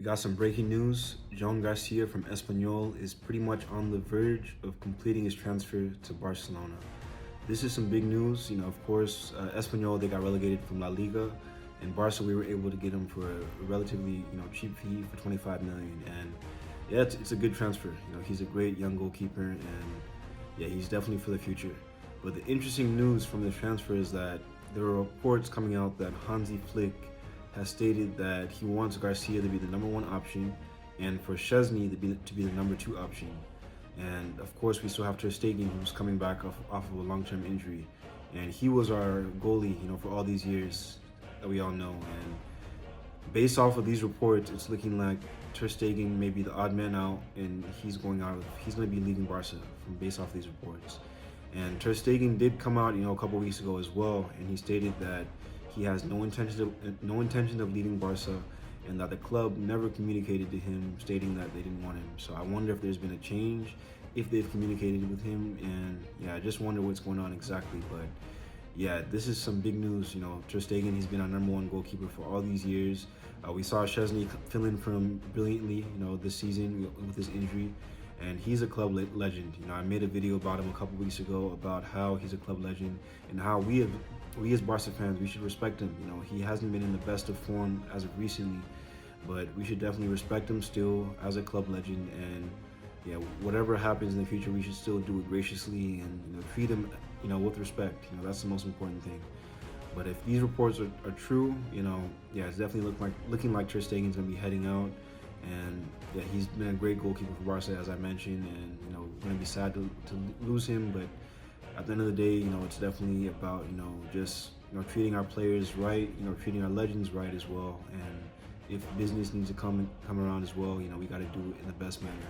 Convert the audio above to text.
We got some breaking news. Joan Garcia from Espanyol is pretty much on the verge of completing his transfer to Barcelona. This is some big news. Of course, Espanyol, they got relegated from La Liga, and Barca, we were able to get him for a relatively, cheap fee for 25 million. And yeah, it's a good transfer. He's a great young goalkeeper, and yeah, he's definitely for the future. But the interesting news from the transfer is that there are reports coming out that Hansi Flick has stated that he wants Garcia to be the number one option and for Szczesny to be the number two option. And of course, we still have Ter Stegen, who's coming back off of a long-term injury. And he was our goalie, for all these years that we all know. And based off of these reports, it's looking like Ter Stegen may be the odd man out, and he's going to be leaving Barca from based off these reports. And Ter Stegen did come out, a couple weeks ago as well, and he stated that he has no intention of leaving Barca, and that the club never communicated to him stating that they didn't want him. So I wonder if there's been a change, if they've communicated with him, and yeah, I just wonder what's going on exactly. But yeah, this is some big news. Ter Stegen, he's been our number one goalkeeper for all these years. We saw Szczesny fill in for him brilliantly, this season with his injury. And he's a club legend. I made a video about him a couple weeks ago about how he's a club legend and how we as Barca fans, we should respect him. He hasn't been in the best of form as of recently, but we should definitely respect him still as a club legend. And yeah, whatever happens in the future, we should still do it graciously and treat him, with respect. That's the most important thing. But if these reports are true, yeah, it's definitely looking like Ter Stegen's gonna be heading out. And yeah, he's been a great goalkeeper for Barca, as I mentioned, and we're gonna be sad to lose him. But at the end of the day, it's definitely about just treating our players right, treating our legends right as well. And if business needs to come around as well, we got to do it in the best manner.